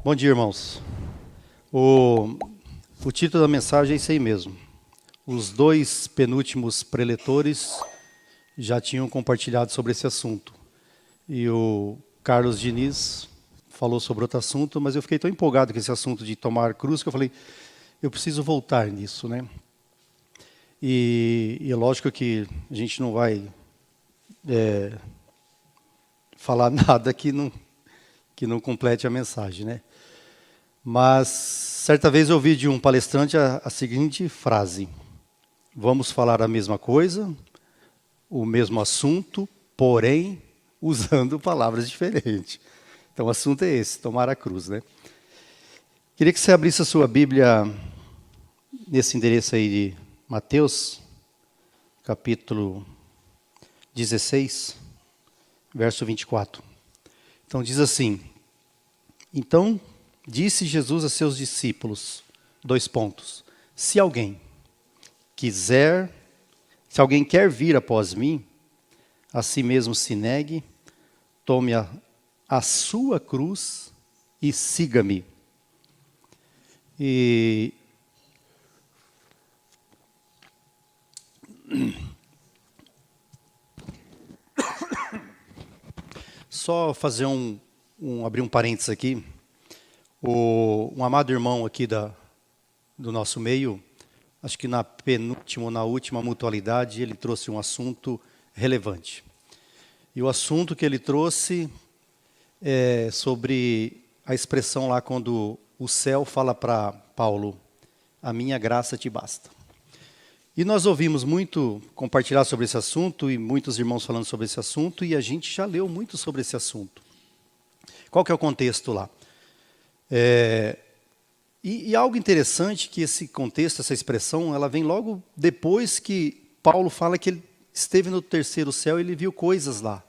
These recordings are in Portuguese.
Bom dia, irmãos. O título da mensagem é isso aí mesmo. Os dois penúltimos preletores já tinham compartilhado sobre esse assunto. E o Carlos Diniz falou sobre outro assunto, mas eu fiquei tão empolgado com esse assunto de tomar cruz que eu falei, eu preciso voltar nisso, né? E é lógico que a gente não vai falar nada que não complete a mensagem, né? Mas, certa vez eu ouvi de um palestrante a seguinte frase: vamos falar a mesma coisa, o mesmo assunto, porém, usando palavras diferentes. Então, o assunto é esse, tomar a cruz, né? Queria que você abrisse a sua Bíblia nesse endereço aí de Mateus, capítulo 16, verso 24. Então, diz assim: então, disse Jesus a seus discípulos, se alguém quer vir após mim, a si mesmo se negue, tome a sua cruz e siga-me. E só fazer abrir um parênteses aqui. Um amado irmão aqui do nosso meio, acho que na última mutualidade, ele trouxe um assunto relevante. E o assunto que ele trouxe é sobre a expressão lá quando o céu fala para Paulo, a minha graça te basta. E nós ouvimos muito compartilhar sobre esse assunto, e muitos irmãos falando sobre esse assunto, e a gente já leu muito sobre esse assunto. Qual que é o contexto lá? E algo interessante que esse contexto, essa expressão, ela vem logo depois que Paulo fala que ele esteve no terceiro céu e ele viu coisas lá,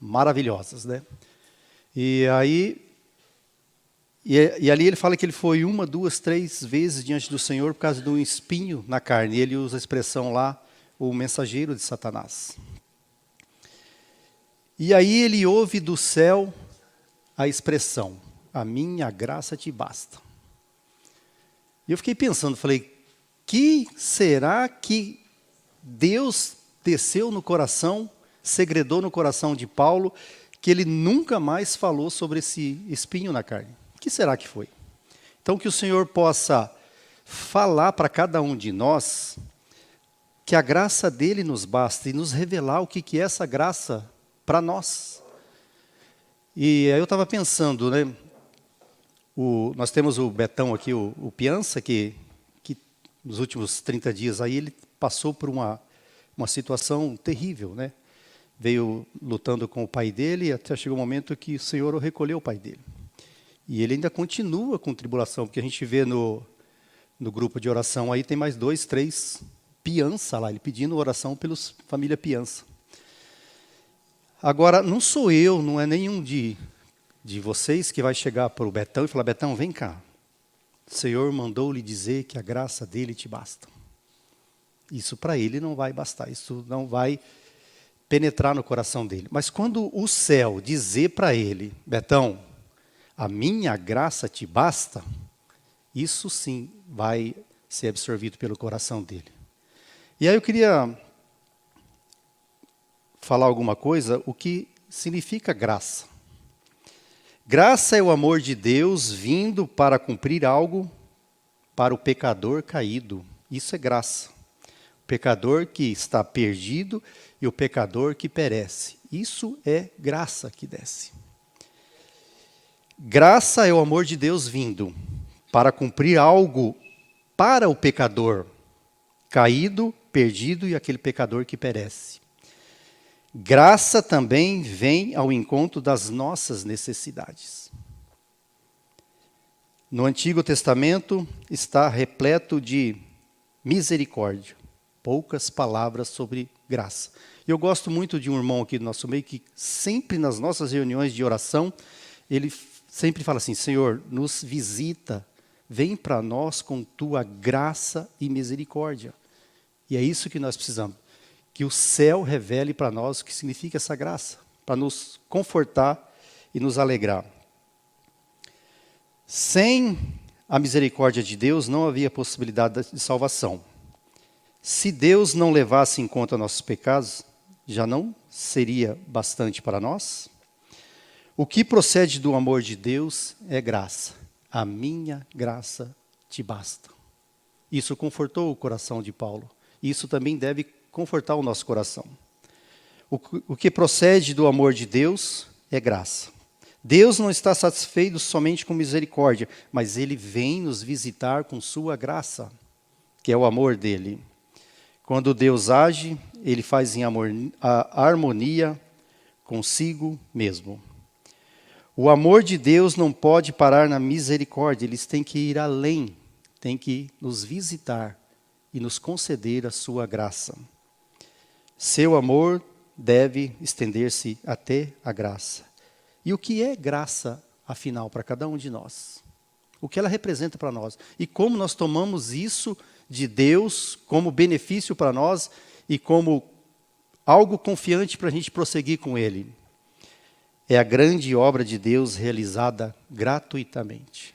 maravilhosas, né? E ali ele fala que ele foi 1, 2, 3 vezes diante do Senhor por causa de um espinho na carne. E ele usa a expressão lá, o mensageiro de Satanás. E aí ele ouve do céu a expressão, a minha graça te basta. E eu fiquei pensando, falei, que será que Deus desceu no coração, segredou no coração de Paulo, que ele nunca mais falou sobre esse espinho na carne? O que será que foi? Então, que o Senhor possa falar para cada um de nós, que a graça dele nos basta, e nos revelar o que é essa graça para nós. E aí eu estava pensando, né? Nós temos o Betão aqui, o Piança, que nos últimos 30 dias aí ele passou por uma situação terrível, né? Veio lutando com o pai dele, e até chegou um momento que o Senhor recolheu o pai dele. E ele ainda continua com tribulação, porque a gente vê no grupo de oração aí, tem mais 2, 3 Piança lá, ele pedindo oração pelos família Piança. Agora, não sou eu, não é nenhum de vocês que vai chegar para o Betão e falar, Betão, vem cá. O Senhor mandou lhe dizer que a graça dele te basta. Isso para ele não vai bastar, isso não vai penetrar no coração dele. Mas quando o céu dizer para ele, Betão, a minha graça te basta, isso sim vai ser absorvido pelo coração dele. E aí eu queria falar alguma coisa, o que significa graça. Graça é o amor de Deus vindo para cumprir algo para o pecador caído. Isso é graça. O pecador que está perdido e o pecador que perece. Isso é graça que desce. Graça é o amor de Deus vindo para cumprir algo para o pecador caído, perdido e aquele pecador que perece. Graça também vem ao encontro das nossas necessidades. No Antigo Testamento está repleto de misericórdia. Poucas palavras sobre graça. Eu gosto muito de um irmão aqui do nosso meio que sempre nas nossas reuniões de oração, ele sempre fala assim, Senhor, nos visita, vem para nós com tua graça e misericórdia. E é isso que nós precisamos. que o céu revele para nós o que significa essa graça, para nos confortar e nos alegrar. Sem a misericórdia de Deus, não havia possibilidade de salvação. Se Deus não levasse em conta nossos pecados, já não seria bastante para nós? O que procede do amor de Deus é graça. A minha graça te basta. Isso confortou o coração de Paulo. Isso também deve confortar o nosso coração. O que procede do amor de Deus é graça. Deus não está satisfeito somente com misericórdia, mas Ele vem nos visitar com sua graça, que é o amor dEle. Quando Deus age, Ele faz em harmonia consigo mesmo. O amor de Deus não pode parar na misericórdia, eles têm que ir além, têm que nos visitar e nos conceder a sua graça. Seu amor deve estender-se até a graça. E o que é graça, afinal, para cada um de nós? O que ela representa para nós? E como nós tomamos isso de Deus como benefício para nós e como algo confiante para a gente prosseguir com Ele? É a grande obra de Deus realizada gratuitamente.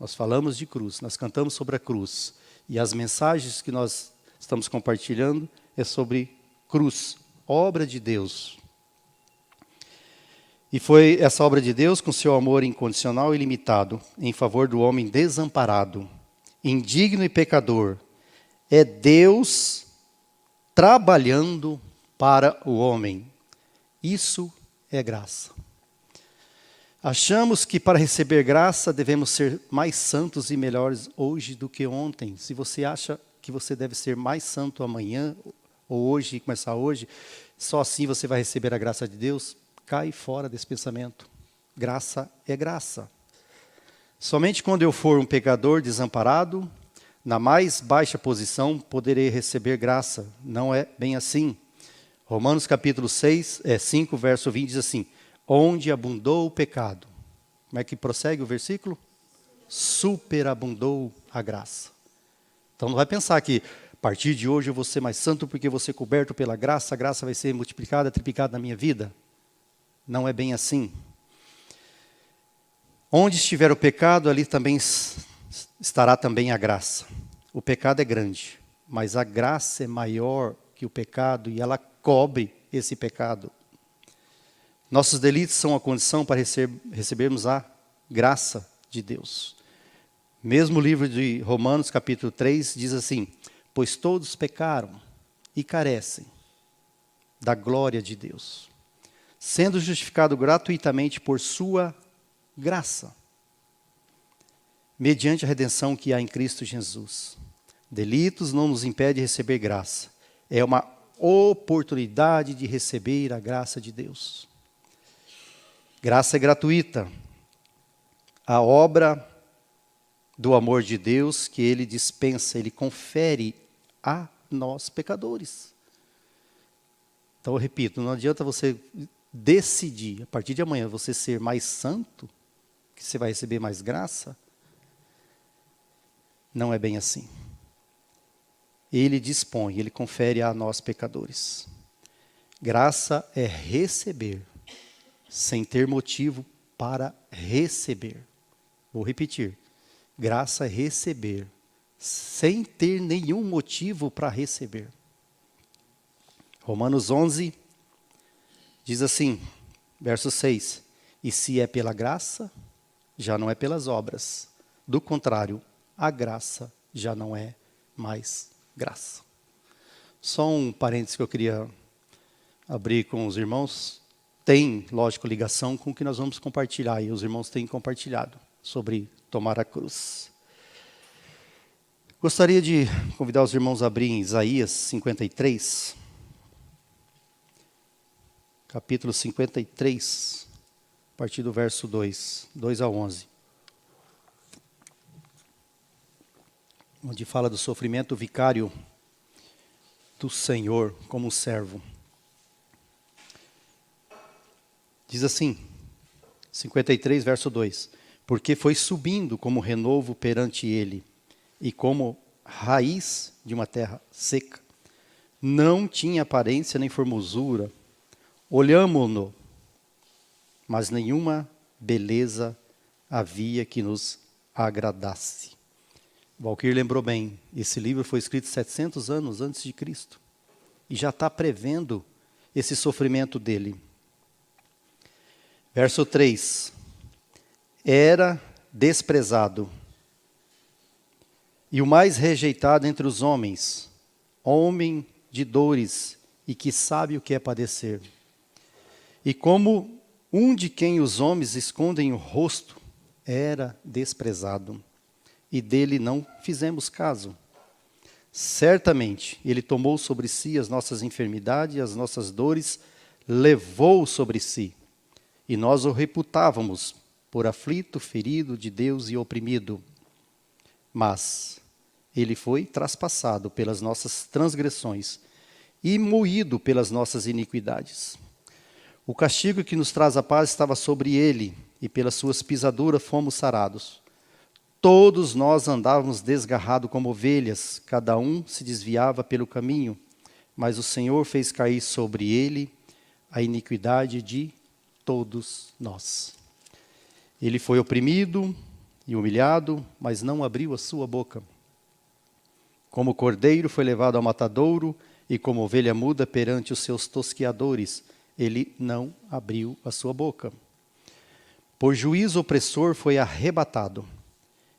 Nós falamos de cruz, nós cantamos sobre a cruz. E as mensagens que nós estamos compartilhando é sobre cruz, obra de Deus. E foi essa obra de Deus com seu amor incondicional e ilimitado em favor do homem desamparado, indigno e pecador. É Deus trabalhando para o homem. Isso é graça. Achamos que para receber graça devemos ser mais santos e melhores hoje do que ontem. Se você acha que você deve ser mais santo amanhã ou hoje, começar hoje, só assim você vai receber a graça de Deus, cai fora desse pensamento. Graça é graça. Somente quando eu for um pecador desamparado, na mais baixa posição, poderei receber graça. Não é bem assim. Romanos capítulo 5, verso 20 diz assim: onde abundou o pecado. Como é que prossegue o versículo? Superabundou a graça. Então não vai pensar que a partir de hoje eu vou ser mais santo porque vou ser coberto pela graça, a graça vai ser multiplicada, triplicada na minha vida. Não é bem assim. Onde estiver o pecado, ali também estará também a graça. O pecado é grande, mas a graça é maior que o pecado e ela cobre esse pecado. Nossos delitos são a condição para recebermos a graça de Deus. Mesmo livro de Romanos, capítulo 3, diz assim: pois todos pecaram e carecem da glória de Deus, sendo justificado gratuitamente por sua graça, mediante a redenção que há em Cristo Jesus. Delitos não nos impede de receber graça. É uma oportunidade de receber a graça de Deus. Graça é gratuita. A obra do amor de Deus que Ele dispensa, Ele confere a nós pecadores. Então eu repito, não adianta você decidir, a partir de amanhã, você ser mais santo, que você vai receber mais graça. Não é bem assim. Ele dispõe, Ele confere a nós pecadores. Graça é receber, sem ter motivo para receber. Vou repetir. Graça é receber, sem ter nenhum motivo para receber. Romanos 11 diz assim, verso 6. E se é pela graça, já não é pelas obras. Do contrário, a graça já não é mais graça. Só um parênteses que eu queria abrir com os irmãos. Tem, lógico, ligação com o que nós vamos compartilhar. E os irmãos têm compartilhado sobre tomar a cruz. Gostaria de convidar os irmãos a abrirem Isaías 53. Capítulo 53, a partir do verso 2 a 11. Onde fala do sofrimento vicário do Senhor como servo. Diz assim, 53, verso 2. Porque foi subindo como renovo perante ele, e como raiz de uma terra seca. Não tinha aparência nem formosura. Olhámo-no, mas nenhuma beleza havia que nos agradasse. Valquir lembrou bem, esse livro foi escrito 700 anos antes de Cristo. E já está prevendo esse sofrimento dele. Verso 3. Era desprezado e o mais rejeitado entre os homens, homem de dores e que sabe o que é padecer. E como um de quem os homens escondem o rosto, era desprezado, e dele não fizemos caso. Certamente, ele tomou sobre si as nossas enfermidades e as nossas dores, levou sobre si, e nós o reputávamos por aflito, ferido de Deus e oprimido. Mas ele foi traspassado pelas nossas transgressões e moído pelas nossas iniquidades. O castigo que nos traz a paz estava sobre ele, e pelas suas pisaduras fomos sarados. Todos nós andávamos desgarrados como ovelhas, cada um se desviava pelo caminho, mas o Senhor fez cair sobre ele a iniquidade de todos nós. Ele foi oprimido e humilhado, mas não abriu a sua boca. Como cordeiro foi levado ao matadouro, e como ovelha muda perante os seus tosqueadores, ele não abriu a sua boca. Por juízo opressor foi arrebatado,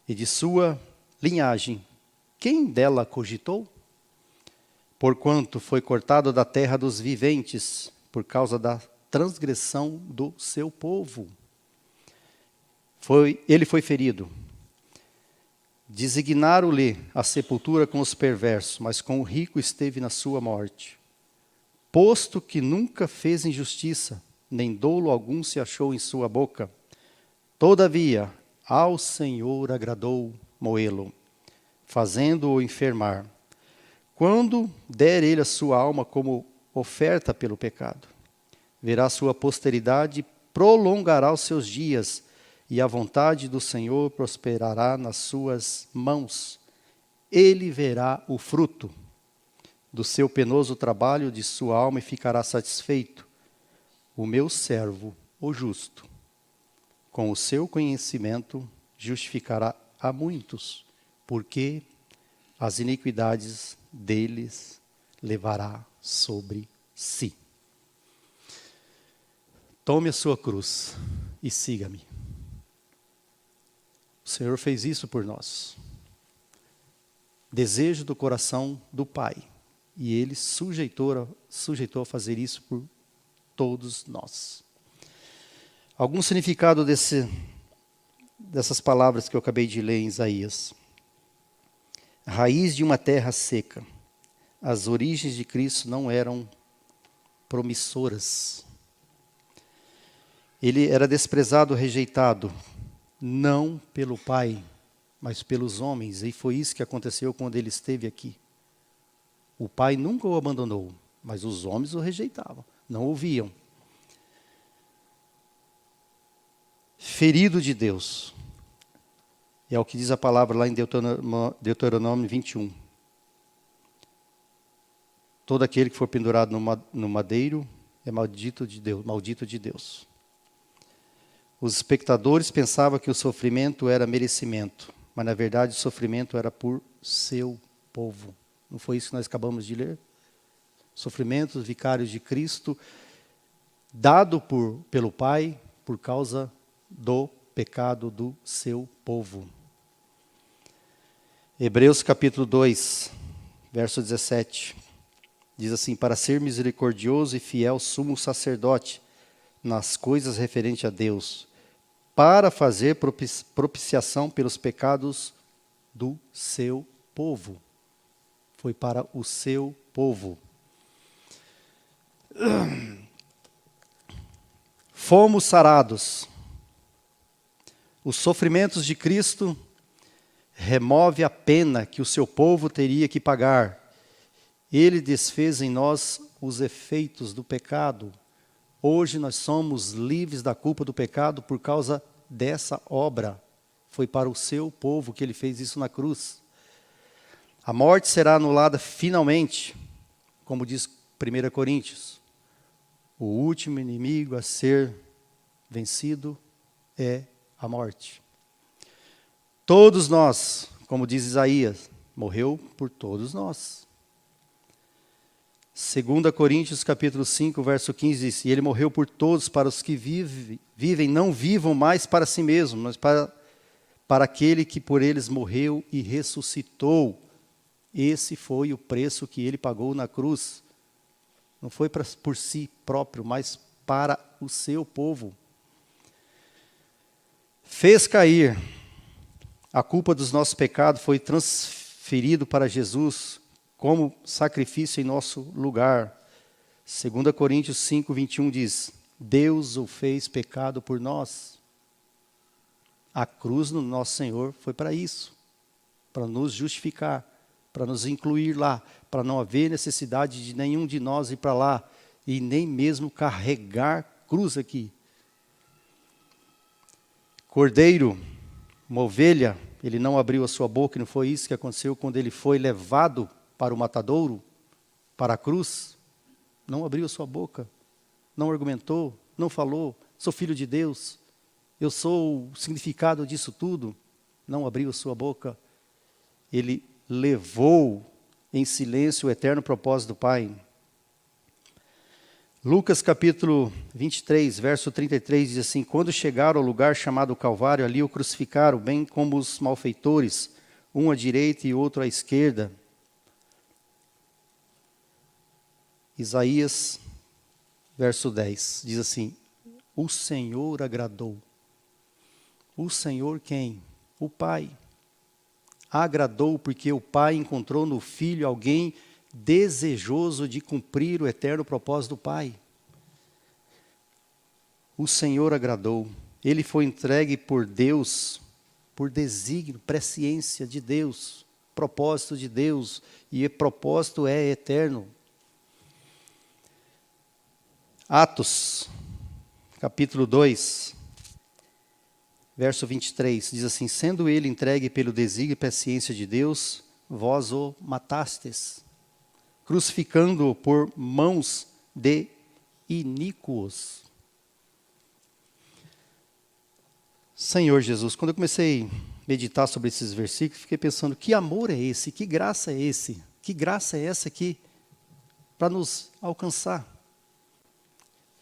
e de sua linhagem, quem dela cogitou? Porquanto foi cortado da terra dos viventes, por causa da transgressão do seu povo. Ele foi ferido. Designaram-lhe a sepultura com os perversos, mas com o rico esteve na sua morte. Posto que nunca fez injustiça, nem dolo algum se achou em sua boca. Todavia, ao Senhor agradou moê-lo, fazendo-o enfermar. Quando der ele a sua alma como oferta pelo pecado, verá sua posteridade, prolongará os seus dias, e a vontade do Senhor prosperará nas suas mãos. Ele verá o fruto do seu penoso trabalho de sua alma e ficará satisfeito. O meu servo, o justo, com o seu conhecimento justificará a muitos, porque as iniquidades deles levará sobre si. Tome a sua cruz e siga-me. O Senhor fez isso por nós. Desejo do coração do Pai. E Ele sujeitou a fazer isso por todos nós. Algum significado dessas palavras que eu acabei de ler em Isaías. Raiz de uma terra seca. As origens de Cristo não eram promissoras. Ele era desprezado, rejeitado, não pelo Pai, mas pelos homens. E foi isso que aconteceu quando ele esteve aqui. O Pai nunca o abandonou, mas os homens o rejeitavam, não ouviam. Ferido de Deus. É o que diz a palavra lá em Deuteronômio 21. Todo aquele que for pendurado no madeiro é maldito de Deus. Os espectadores pensavam que o sofrimento era merecimento, mas na verdade o sofrimento era por seu povo. Não foi isso que nós acabamos de ler? Sofrimentos vicários de Cristo, dado pelo Pai por causa do pecado do seu povo. Hebreus capítulo 2, verso 17. Diz assim: para ser misericordioso e fiel sumo sacerdote nas coisas referentes a Deus, para fazer propiciação pelos pecados do seu povo. Foi para o seu povo. Fomos sarados. Os sofrimentos de Cristo remove a pena que o seu povo teria que pagar. Ele desfez em nós os efeitos do pecado. Hoje nós somos livres da culpa do pecado por causa dessa obra. Foi para o seu povo que ele fez isso na cruz. A morte será anulada finalmente. como diz 1 Coríntios, o último inimigo a ser vencido é a morte. Todos nós, como diz Isaías, morreu por todos nós. 2 Coríntios capítulo 5, verso 15 diz, e ele morreu por todos, para os que vivem, não vivam mais para si mesmos, mas para aquele que por eles morreu e ressuscitou. Esse foi o preço que ele pagou na cruz. Não foi por si próprio, mas para o seu povo. Fez cair a culpa dos nossos pecados, foi transferido para Jesus como sacrifício em nosso lugar. 2 Coríntios 5, 21 diz, Deus o fez pecado por nós. A cruz do nosso Senhor foi para isso, para nos justificar, para nos incluir lá, para não haver necessidade de nenhum de nós ir para lá, e nem mesmo carregar cruz aqui. Cordeiro, uma ovelha, ele não abriu a sua boca, e não foi isso que aconteceu quando ele foi levado para o matadouro, para a cruz. Não abriu a sua boca, não argumentou, não falou, sou filho de Deus, eu sou o significado disso tudo. Não abriu a sua boca. Ele levou em silêncio o eterno propósito do Pai. Lucas capítulo 23, verso 33 diz assim, quando chegaram ao lugar chamado Calvário, ali o crucificaram, bem como os malfeitores, um à direita e outro à esquerda. Isaías, verso 10, diz assim, o Senhor agradou. O Senhor quem? O Pai. Agradou porque o Pai encontrou no Filho alguém desejoso de cumprir o eterno propósito do Pai. O Senhor agradou. Ele foi entregue por Deus, por desígnio, presciência de Deus, propósito de Deus, e o propósito é eterno. Atos, capítulo 2, verso 23, diz assim, sendo ele entregue pelo desígnio e presciência de Deus, vós o matastes, crucificando-o por mãos de iníquos. Senhor Jesus, quando eu comecei a meditar sobre esses versículos, fiquei pensando, que amor é esse? Que graça é esse? Que graça é essa aqui para nos alcançar?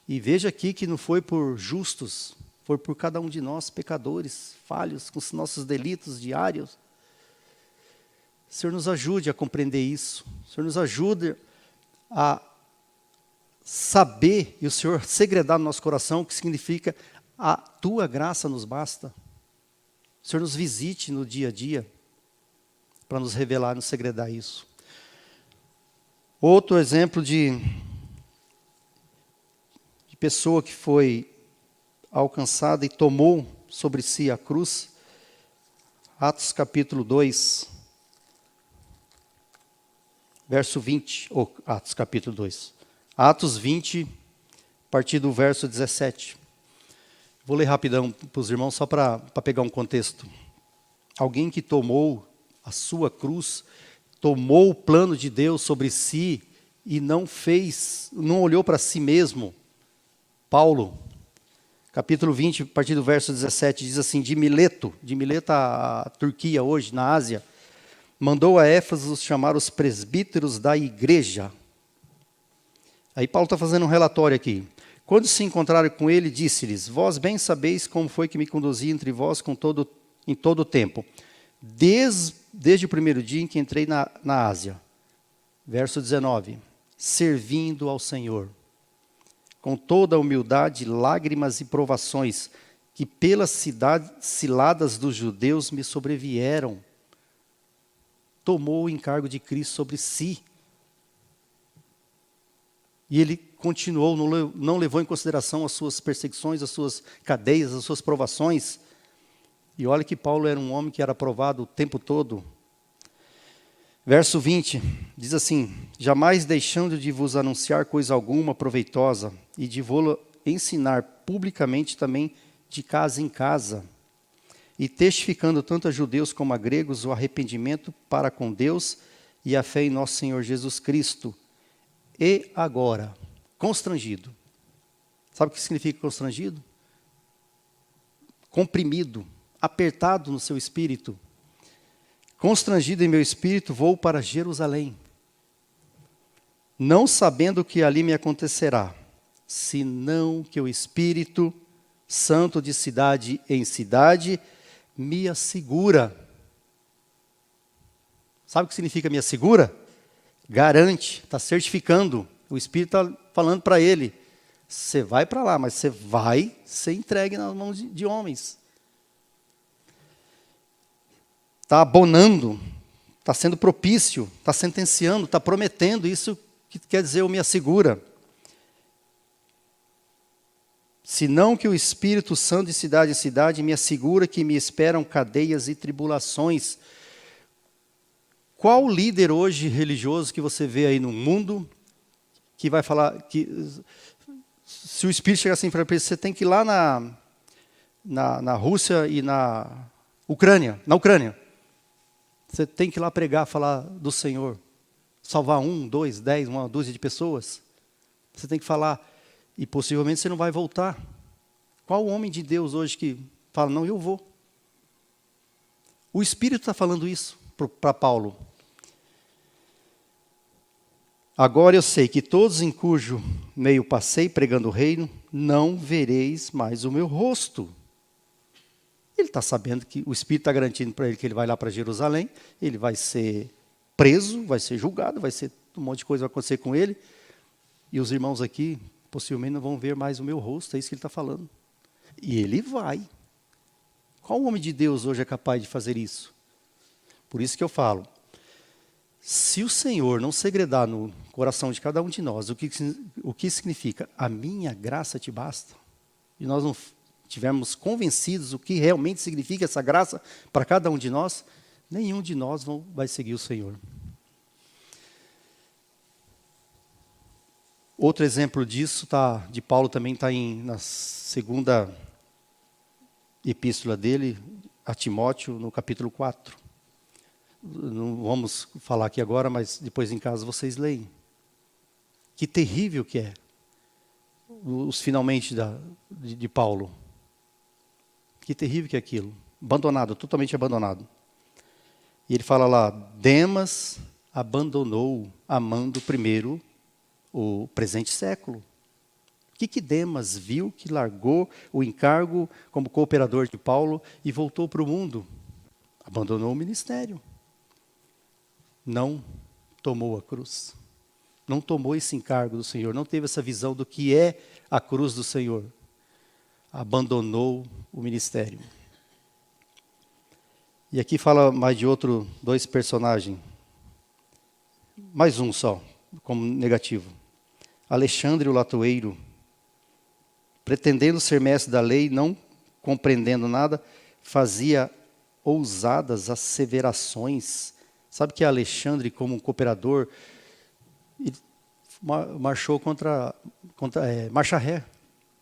E veja aqui que não foi por justos, foi por cada um de nós, pecadores, falhos, com os nossos delitos diários. O Senhor nos ajude a compreender isso. O Senhor nos ajude a saber, e o Senhor segredar no nosso coração, o que significa a Tua graça nos basta. O Senhor nos visite no dia a dia, para nos revelar, nos segredar isso. Outro exemplo de pessoa que foi alcançada e tomou sobre si a cruz, Atos capítulo 2, verso 20, ou Atos capítulo 2, Atos 20, a partir do verso 17. Vou ler rapidão para os irmãos, só para pegar um contexto. Alguém que tomou a sua cruz, tomou o plano de Deus sobre si e não olhou para si mesmo. Paulo, capítulo 20, a partir do verso 17, diz assim, de Mileto, a Turquia hoje, na Ásia, mandou a Éfeso chamar os presbíteros da igreja. Aí Paulo está fazendo um relatório aqui. Quando se encontraram com ele, disse-lhes, vós bem sabeis como foi que me conduzi entre vós em todo o tempo, desde o primeiro dia em que entrei na Ásia. Verso 19, servindo ao Senhor, com toda a humildade, lágrimas e provações, que pelas ciladas dos judeus me sobrevieram. Tomou o encargo de Cristo sobre si. E ele continuou, não levou em consideração as suas perseguições, as suas cadeias, as suas provações. E olha que Paulo era um homem que era provado o tempo todo. Verso 20, diz assim, jamais deixando de vos anunciar coisa alguma proveitosa, e de vos ensinar publicamente também de casa em casa, e testificando tanto a judeus como a gregos o arrependimento para com Deus e a fé em nosso Senhor Jesus Cristo. e agora. Constrangido. Sabe o que significa constrangido? Comprimido, apertado no seu espírito. Constrangido em meu espírito, vou para Jerusalém, não sabendo o que ali me acontecerá, senão que o Espírito Santo de cidade em cidade me assegura. Sabe o que significa me assegura? Garante, está certificando. O Espírito está falando para ele, você vai para lá, mas você vai ser entregue nas mãos de homens. Está abonando, está sendo propício, está sentenciando, está prometendo. Isso que quer dizer eu me assegura. Senão que o Espírito Santo de cidade em cidade me assegura que me esperam cadeias e tribulações. Qual líder hoje religioso que você vê aí no mundo que vai falar que se o Espírito chegar assim para ele, você tem que ir lá na Rússia e na Ucrânia, você tem que ir lá pregar, falar do Senhor, salvar 1, 2, 10, uma dúzia de pessoas. Você tem que falar, e possivelmente você não vai voltar. Qual homem de Deus hoje que fala, não, eu vou? O Espírito está falando isso para Paulo. Agora eu sei que todos em cujo meio passei pregando o reino, não vereis mais o meu rosto. Ele está sabendo que o Espírito está garantindo para ele que ele vai lá para Jerusalém, ele vai ser preso, vai ser julgado, um monte de coisa vai acontecer com ele, e os irmãos aqui possivelmente não vão ver mais o meu rosto, é isso que ele está falando. E ele vai. Qual homem de Deus hoje é capaz de fazer isso? Por isso que eu falo, se o Senhor não segredar no coração de cada um de nós o que significa a minha graça te basta, e nós não tivermos convencidos o que realmente significa essa graça para cada um de nós, nenhum de nós vai seguir o Senhor. Outro exemplo disso de Paulo também está na segunda epístola dele, a Timóteo, no capítulo 4. Não vamos falar aqui agora, mas depois em casa vocês leem. Que terrível que é os finalmente de Paulo. Que terrível que é aquilo. Abandonado, totalmente abandonado. E ele fala lá, Demas abandonou, amando primeiro o presente século. O que Demas viu que largou o encargo como cooperador de Paulo e voltou para o mundo? Abandonou o ministério. Não tomou a cruz. Não tomou esse encargo do Senhor. Não teve essa visão do que é a cruz do Senhor. Abandonou o ministério. E aqui fala mais de dois personagens. Mais um só, como negativo. Alexandre o latoeiro, pretendendo ser mestre da lei, não compreendendo nada, fazia ousadas asseverações. Sabe que Alexandre, como um cooperador, marchou contra marcha ré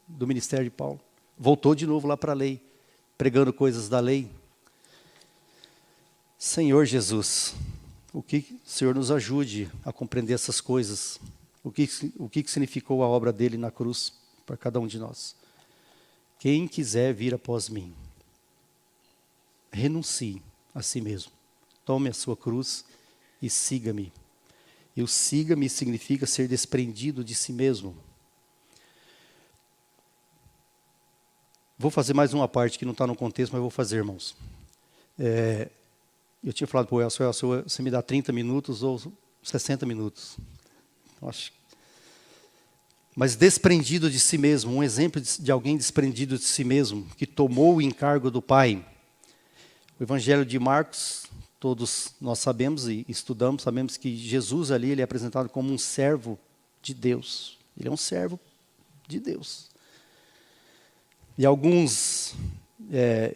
do ministério de Paulo. Voltou de novo lá para a lei, pregando coisas da lei. Senhor Jesus, o que o Senhor nos ajude a compreender essas coisas. O que significou a obra dele na cruz para cada um de nós. Quem quiser vir após mim, renuncie a si mesmo. Tome a sua cruz e siga-me. E o siga-me significa ser desprendido de si mesmo. Vou fazer mais uma parte que não está no contexto, mas vou fazer, irmãos. Eu tinha falado para o Elcio, você me dá 30 minutos ou 60 minutos. Mas desprendido de si mesmo, um exemplo de alguém desprendido de si mesmo, que tomou o encargo do Pai. O Evangelho de Marcos, todos nós sabemos e estudamos, sabemos que Jesus ali ele é apresentado como um servo de Deus. Ele é um servo de Deus. E alguns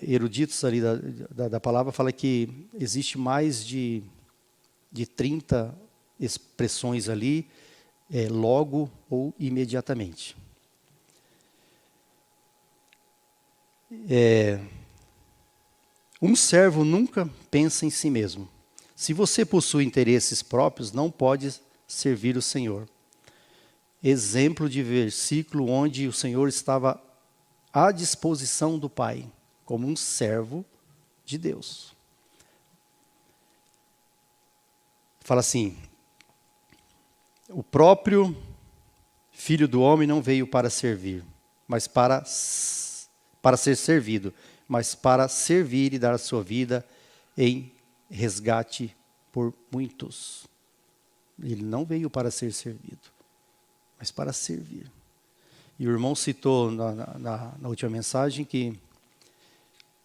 eruditos ali da palavra falam que existe mais de 30 expressões ali, logo ou imediatamente. Um servo nunca pensa em si mesmo. Se você possui interesses próprios, não pode servir o Senhor. exemplo de versículo onde o Senhor estava à disposição do Pai, como um servo de Deus. Fala assim: o próprio Filho do Homem não veio para servir, mas para ser servido, mas para servir e dar a sua vida em resgate por muitos. Ele não veio para ser servido, mas para servir. E o irmão citou na última mensagem que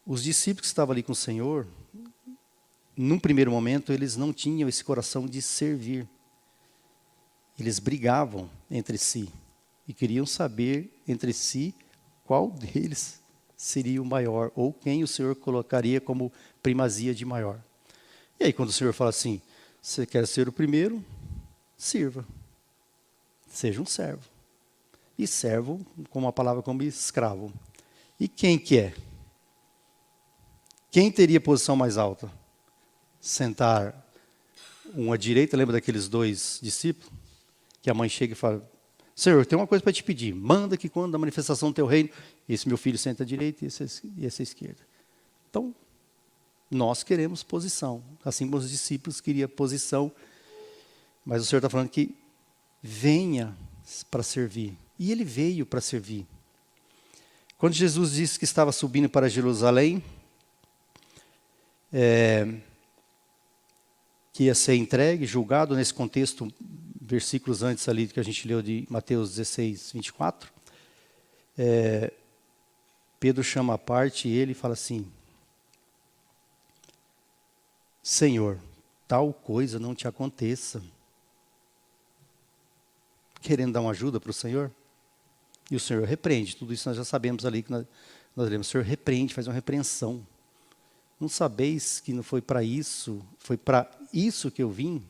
os discípulos que estavam ali com o Senhor, num primeiro momento, eles não tinham esse coração de servir. Eles brigavam entre si e queriam saber entre si qual deles seria o maior, ou quem o Senhor colocaria como primazia de maior. E aí, quando o Senhor fala assim: você quer ser o primeiro? Sirva. Seja um servo. E servo, com uma palavra como escravo. E quem que é? Quem teria posição mais alta? Sentar um à direita, lembra daqueles dois discípulos? Que a mãe chega e fala: Senhor, tem uma coisa para te pedir. Manda que quando a manifestação do teu reino, esse meu filho senta à direita e esse à esquerda. Então, nós queremos posição. Assim como os discípulos queriam posição. Mas o Senhor está falando que venha para servir. E ele veio para servir. Quando Jesus disse que estava subindo para Jerusalém, que ia ser entregue, julgado, nesse contexto, versículos antes ali que a gente leu de Mateus 16, 24, Pedro chama a parte e ele fala assim: Senhor, tal coisa não te aconteça. Querendo dar uma ajuda para o Senhor? E o Senhor repreende. Tudo isso nós já sabemos ali que nós lemos. O Senhor repreende, faz uma repreensão. Não sabeis que não foi para isso, foi para isso que eu vim?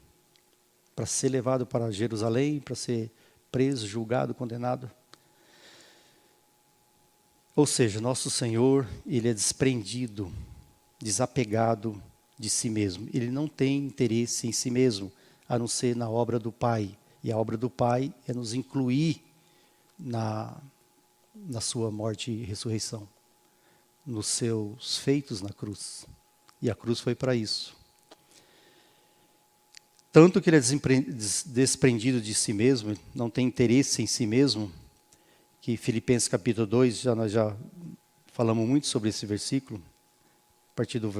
Para ser levado para Jerusalém, para ser preso, julgado, condenado? Ou seja, nosso Senhor, Ele é desprendido, desapegado de si mesmo. Ele não tem interesse em si mesmo, a não ser na obra do Pai. E a obra do Pai é nos incluir na sua morte e ressurreição, nos seus feitos na cruz. E a cruz foi para isso. Tanto que ele é desprendido de si mesmo, não tem interesse em si mesmo, que Filipenses capítulo 2, nós já falamos muito sobre esse versículo, a partir do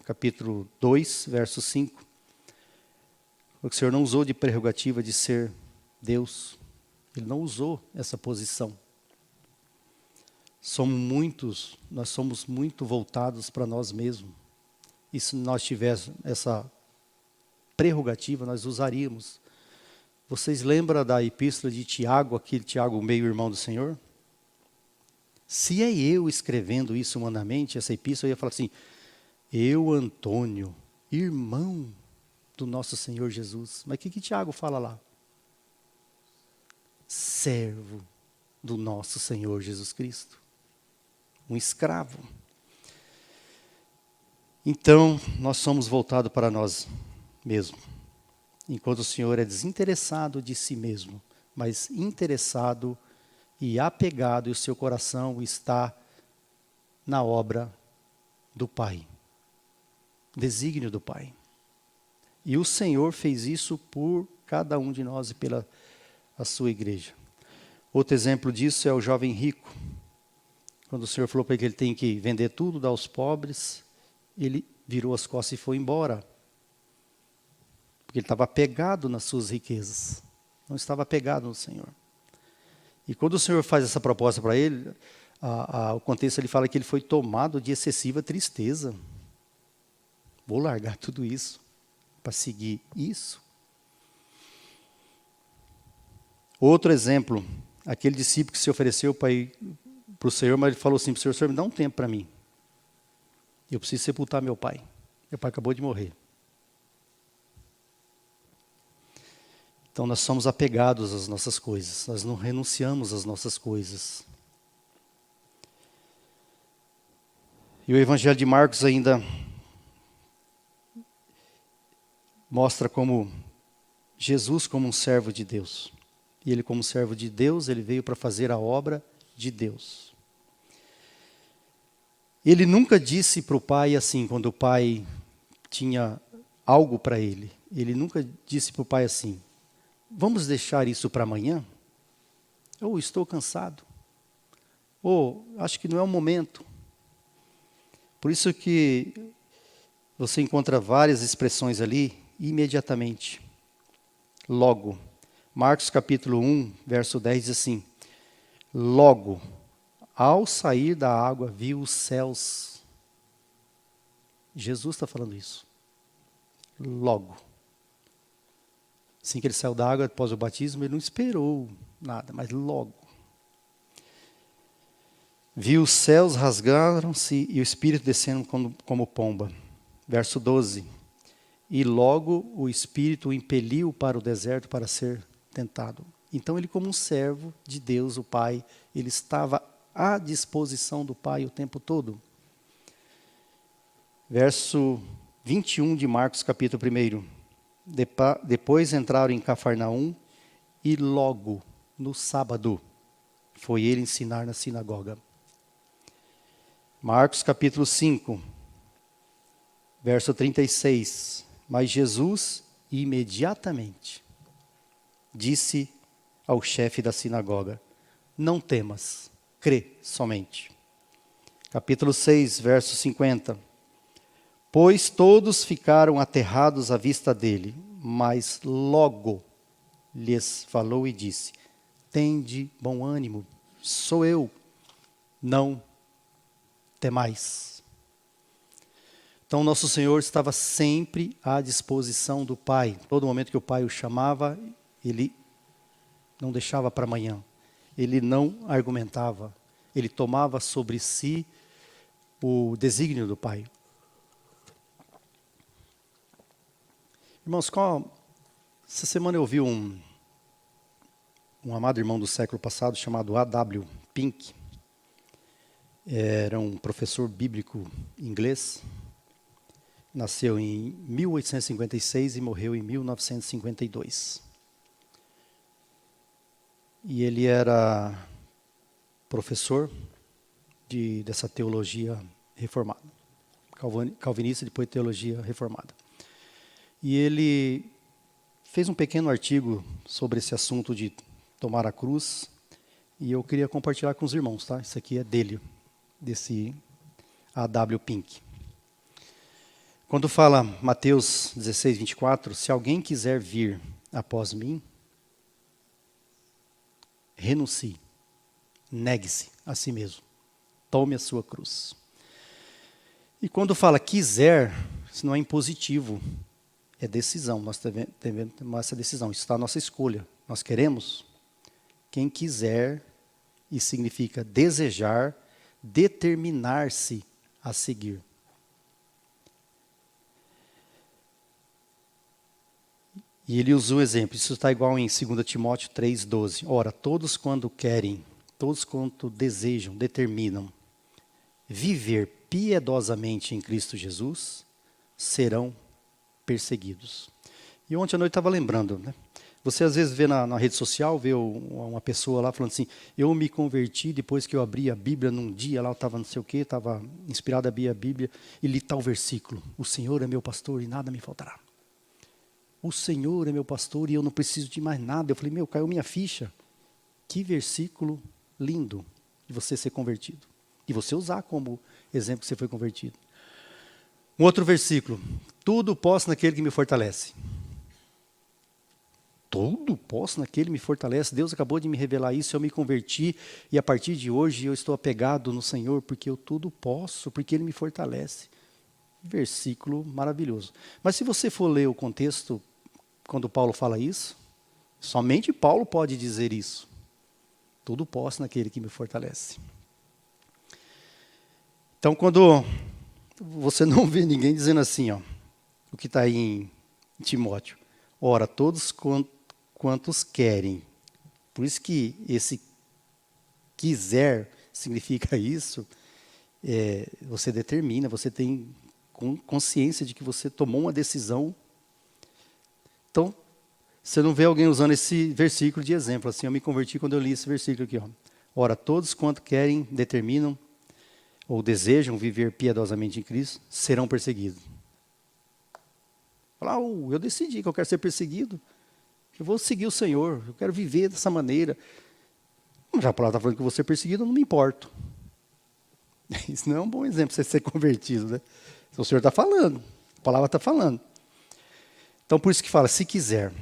capítulo 2, verso 5. O Senhor não usou de prerrogativa de ser Deus. Ele não usou essa posição. Nós somos muito voltados para nós mesmos. E se nós tivéssemos essa prerrogativa, nós usaríamos. Vocês lembram da epístola de Tiago, aquele Tiago, meio-irmão do Senhor? Se é eu escrevendo isso humanamente, essa epístola, eu ia falar assim: eu, Antônio, irmão do nosso Senhor Jesus. Mas o que Tiago fala lá? Servo do nosso Senhor Jesus Cristo. Um escravo. Então, nós somos voltados para nós mesmos. Enquanto o Senhor é desinteressado de si mesmo, mas interessado e apegado, e o seu coração está na obra do Pai. Desígnio do Pai. E o Senhor fez isso por cada um de nós e pela a sua igreja. Outro exemplo disso é o jovem rico. Quando o Senhor falou para ele que ele tem que vender tudo, dar aos pobres, ele virou as costas e foi embora. Porque ele estava apegado nas suas riquezas. Não estava apegado no Senhor. E quando o Senhor faz essa proposta para ele, o contexto ele fala que ele foi tomado de excessiva tristeza. Vou largar tudo isso para seguir isso? Outro exemplo, aquele discípulo que se ofereceu para ir para o Senhor, mas ele falou assim para o Senhor: me dá um tempo para mim. Eu preciso sepultar meu pai. Meu pai acabou de morrer. Então nós somos apegados às nossas coisas, nós não renunciamos às nossas coisas. E o Evangelho de Marcos ainda mostra como Jesus como um servo de Deus. E ele, como servo de Deus, ele veio para fazer a obra de Deus. Ele nunca disse para o pai assim, quando o pai tinha algo para ele. Ele nunca disse para o pai assim, vamos deixar isso para amanhã? Ou estou cansado. Ou acho que não é o momento. Por isso que você encontra várias expressões ali, imediatamente. Logo. Marcos capítulo 1, verso 10 diz assim, logo, ao sair da água, viu os céus. Jesus está falando isso. Logo. Assim que ele saiu da água após o batismo, ele não esperou nada, mas logo. Viu os céus rasgaram-se e o Espírito descendo como pomba. Verso 12. E logo o Espírito o impeliu para o deserto para ser tentado. Então ele, como um servo de Deus, o Pai, ele estava à disposição do Pai o tempo todo. Verso 21 de Marcos capítulo 1. Depois entraram em Cafarnaum e logo no sábado foi ele ensinar na sinagoga. Marcos capítulo 5, verso 36. Mas Jesus imediatamente disse ao chefe da sinagoga, não temas, crê somente. Capítulo 6, verso 50. Pois todos ficaram aterrados à vista dele, mas logo lhes falou e disse, tende bom ânimo, sou eu, não temais. Então nosso Senhor estava sempre à disposição do Pai. Todo momento que o Pai o chamava, ele não deixava para amanhã. Ele não argumentava. Ele tomava sobre si o desígnio do Pai. Irmãos, essa semana eu ouvi um amado irmão do século passado chamado A.W. Pink. Era um professor bíblico inglês. Nasceu em 1856 e morreu em 1952. E ele era professor dessa teologia reformada. Calvinista, depois teologia reformada. E ele fez um pequeno artigo sobre esse assunto de tomar a cruz. E eu queria compartilhar com os irmãos, tá? Isso aqui é dele, desse A.W. Pink. Quando fala Mateus 16, 24, se alguém quiser vir após mim, renuncie, negue-se a si mesmo, tome a sua cruz. E quando fala quiser, isso não é impositivo, é decisão. Nós devemos tomar essa decisão, isso está à nossa escolha. Nós queremos, quem quiser, isso significa desejar, determinar-se a seguir. E ele usou o exemplo, isso está igual em 2 Timóteo 3,12. Ora, todos quando querem, todos quanto desejam, determinam viver piedosamente em Cristo Jesus, serão perseguidos. E ontem à noite eu estava lembrando, né? Você às vezes vê na rede social, vê uma pessoa lá falando assim, eu me converti depois que eu abri a Bíblia num dia, lá eu estava não sei o quê, estava inspirado a abrir a Bíblia, e li tal versículo, o Senhor é meu pastor e nada me faltará. O Senhor é meu pastor e eu não preciso de mais nada. Eu falei, caiu minha ficha. Que versículo lindo de você ser convertido. E você usar como exemplo que você foi convertido. Um outro versículo. Tudo posso naquele que me fortalece. Tudo posso naquele que me fortalece. Deus acabou de me revelar isso, eu me converti. E a partir de hoje eu estou apegado no Senhor, porque eu tudo posso, porque Ele me fortalece. Versículo maravilhoso. Mas se você for ler o contexto, quando Paulo fala isso, somente Paulo pode dizer isso. Tudo posso naquele que me fortalece. Então, quando você não vê ninguém dizendo assim, o que está aí em Timóteo. Ora, todos quantos querem. Por isso que esse quiser significa isso, você determina, você tem consciência de que você tomou uma decisão. Então, Você não vê alguém usando esse versículo de exemplo. Assim, eu me converti quando eu li esse versículo aqui. Ó. Ora, todos quanto querem, determinam ou desejam viver piedosamente em Cristo, serão perseguidos. Falar, eu decidi que eu quero ser perseguido. Eu vou seguir o Senhor, eu quero viver dessa maneira. Já a palavra está falando que eu vou ser perseguido, eu não me importo. Isso não é um bom exemplo para você ser convertido, né? O Senhor está falando, a palavra está falando. Então, por isso que fala, se quiser,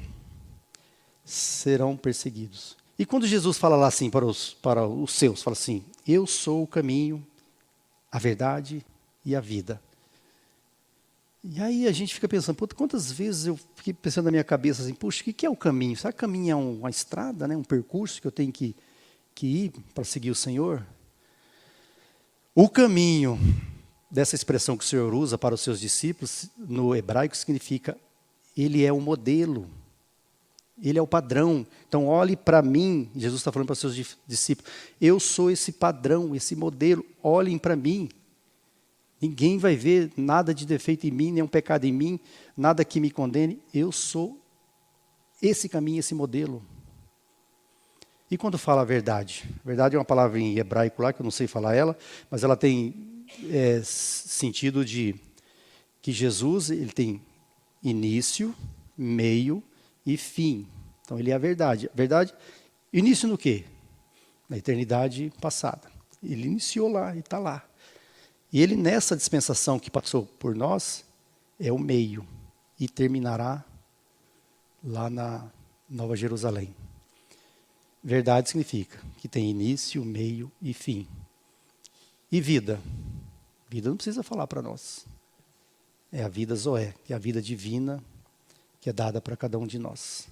serão perseguidos. E quando Jesus fala lá assim para os seus, fala assim, eu sou o caminho, a verdade e a vida. E aí a gente fica pensando, quantas vezes eu fiquei pensando na minha cabeça assim, puxa, o que é o caminho? Será que o caminho é uma estrada, né? Um percurso que eu tenho que ir para seguir o Senhor? O caminho, dessa expressão que o Senhor usa para os seus discípulos, no hebraico significa, ele é o modelo, ele é o padrão. Então olhe para mim, Jesus está falando para os seus discípulos, eu sou esse padrão, esse modelo, olhem para mim. Ninguém vai ver nada de defeito em mim, nenhum pecado em mim, nada que me condene. Eu sou esse caminho, esse modelo. E quando fala a verdade? Verdade é uma palavra em hebraico lá, que eu não sei falar ela, mas ela tem sentido de que Jesus ele tem início, meio e fim. Então ele é a verdade. Verdade, início no quê? Na eternidade passada. Ele iniciou lá e está lá. E ele, nessa dispensação que passou por nós, é o meio. E terminará lá na Nova Jerusalém. Verdade significa que tem início, meio e fim. E vida? Vida não precisa falar para nós. É a vida Zoé, que é a vida divina, que é dada para cada um de nós.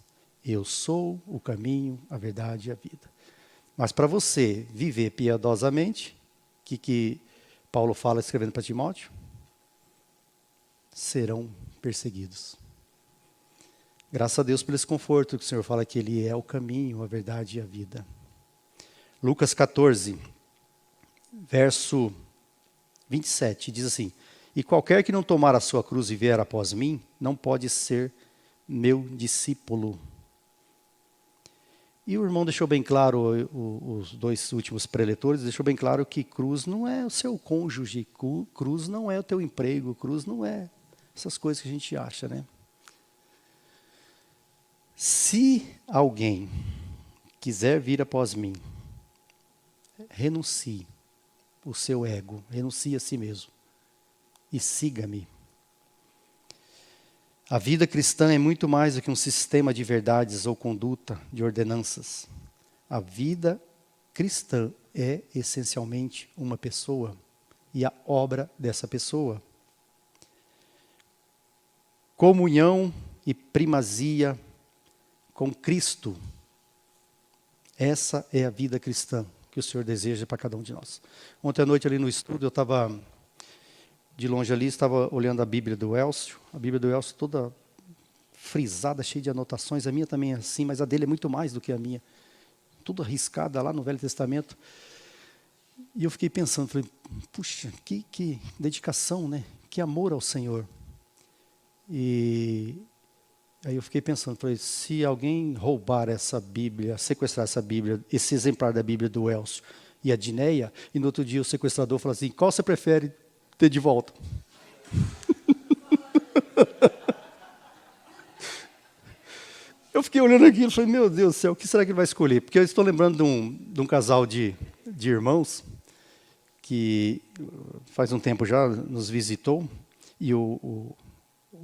Eu sou o caminho, a verdade e a vida. Mas para você viver piedosamente, que Paulo fala escrevendo para Timóteo, serão perseguidos. Graças a Deus por esse conforto que o Senhor fala que Ele é o caminho, a verdade e a vida. Lucas 14, verso 27, diz assim, e qualquer que não tomar a sua cruz e vier após mim, não pode ser meu discípulo. E o irmão deixou bem claro, os dois últimos preletores, deixou bem claro que cruz não é o seu cônjuge, cruz não é o teu emprego, cruz não é essas coisas que a gente acha, né? Se alguém quiser vir após mim, renuncie o seu ego, renuncie a si mesmo e siga-me. A vida cristã é muito mais do que um sistema de verdades ou conduta de ordenanças. A vida cristã é essencialmente uma pessoa e a obra dessa pessoa. Comunhão e primazia com Cristo. Essa é a vida cristã que o Senhor deseja para cada um de nós. Ontem à noite ali no estudo, eu estava de longe ali, estava olhando a Bíblia do Elcio. A Bíblia do Elcio toda frisada, cheia de anotações. A minha também é assim, mas a dele é muito mais do que a minha. Tudo arriscada lá no Velho Testamento. E eu fiquei pensando, falei, puxa, que dedicação, né? Que amor ao Senhor. E aí eu fiquei pensando, falei, se alguém roubar essa Bíblia, sequestrar essa Bíblia, esse exemplar da Bíblia do Elcio e a Dineia, e no outro dia o sequestrador falou assim, qual você prefere ter de volta? Eu fiquei olhando aquilo e falei, meu Deus do céu, o que será que ele vai escolher? Porque eu estou lembrando de um casal de irmãos que faz um tempo já nos visitou e o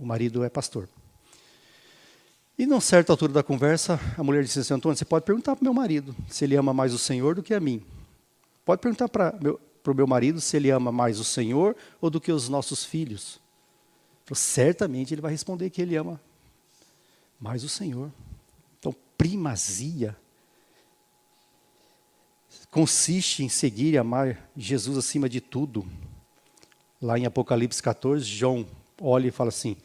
marido é pastor. E, numa certa altura da conversa, a mulher disse assim, Antônio, você pode perguntar para o meu marido se ele ama mais o Senhor do que a mim. Pode perguntar para o meu marido se ele ama mais o Senhor ou do que os nossos filhos. Falei, certamente ele vai responder que ele ama mais o Senhor. Então, primazia consiste em seguir e amar Jesus acima de tudo. Lá em Apocalipse 14, João olha e fala assim,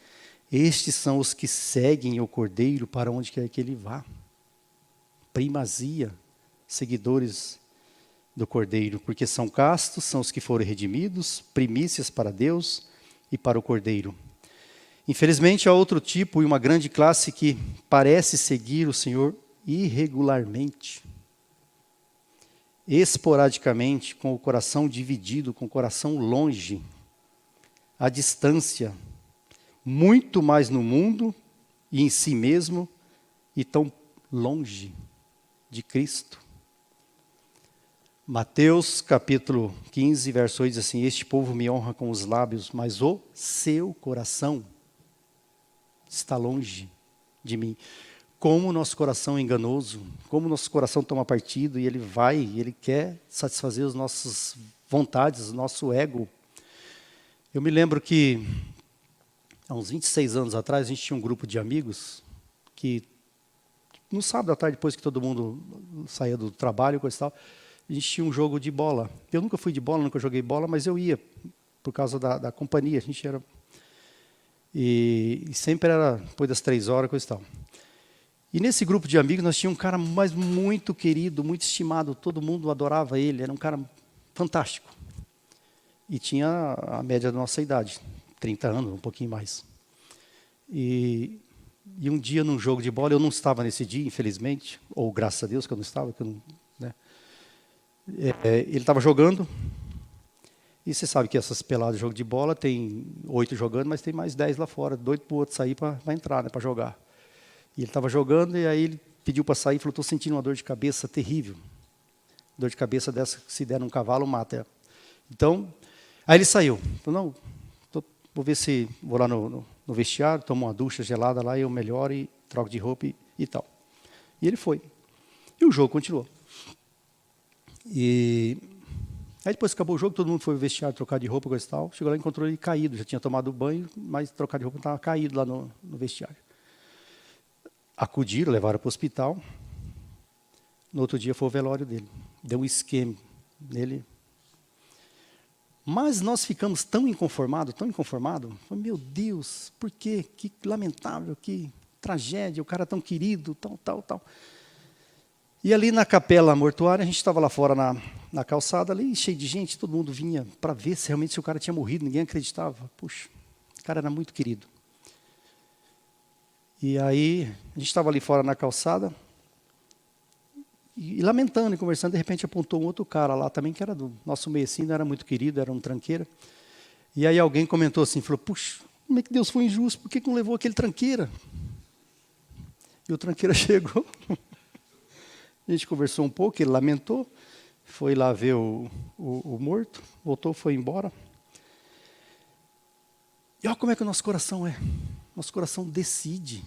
estes são os que seguem o Cordeiro para onde quer que ele vá. Primazia, seguidores do Cordeiro, porque são castos, são os que foram redimidos, primícias para Deus e para o Cordeiro. Infelizmente, há outro tipo e uma grande classe que parece seguir o Senhor irregularmente, esporadicamente, com o coração dividido, com o coração longe, à distância, muito mais no mundo e em si mesmo, e tão longe de Cristo. Mateus capítulo 15, verso 8 diz assim: este povo me honra com os lábios, mas o seu coração está longe de mim. Como o nosso coração é enganoso, como o nosso coração toma partido e ele quer satisfazer as nossas vontades, o nosso ego. Eu me lembro que há uns 26 anos atrás a gente tinha um grupo de amigos que no sábado à tarde, depois que todo mundo saía do trabalho e coisa e tal, a gente tinha um jogo de bola. Eu nunca fui de bola, nunca joguei bola, mas eu ia por causa da companhia. A gente era... E sempre era depois das 3 horas, coisa e tal. E nesse grupo de amigos nós tínhamos um cara mais muito querido, muito estimado, todo mundo adorava ele, era um cara fantástico. E tinha a média da nossa idade, 30 anos, um pouquinho mais. E um dia num jogo de bola, eu não estava nesse dia, infelizmente, ou graças a Deus que eu não estava, que eu não, né? Ele estava jogando, e você sabe que essas peladas de jogo de bola, tem 8 jogando, mas tem mais 10 lá fora, doido para o outro sair para entrar, né, para jogar. E ele estava jogando, e aí ele pediu para sair, falou, estou sentindo uma dor de cabeça terrível. Dor de cabeça dessa, que se der num cavalo, mata. Então, aí ele saiu. Falou, não, vou ver se vou lá no vestiário, tomo uma ducha gelada lá, eu melhoro e troco de roupa e tal. E ele foi. E o jogo continuou. E aí depois que acabou o jogo, todo mundo foi ao vestiário trocar de roupa, coisa e tal. Chegou lá e encontrou ele caído, já tinha tomado banho, mas trocar de roupa estava caído lá no vestiário. Acudiram, levaram para o hospital. No outro dia foi o velório dele. Deu um esquema nele. Mas nós ficamos tão inconformados, meu Deus, por quê? Que lamentável, que tragédia, o cara tão querido, tal. E ali na capela mortuária, a gente estava lá fora na calçada, ali cheio de gente, todo mundo vinha para ver se realmente se o cara tinha morrido, ninguém acreditava. Puxa, o cara era muito querido. E aí, a gente estava ali fora na calçada, e lamentando e conversando, de repente apontou um outro cara lá também, que era do nosso meio assim, não era muito querido, era um tranqueira. E aí alguém comentou assim, falou, puxa, como é que Deus foi injusto, por que não levou aquele tranqueira? E o tranqueira chegou, a gente conversou um pouco, ele lamentou, foi lá ver o morto, voltou, foi embora. E olha como é que o nosso coração é. Nosso coração decide,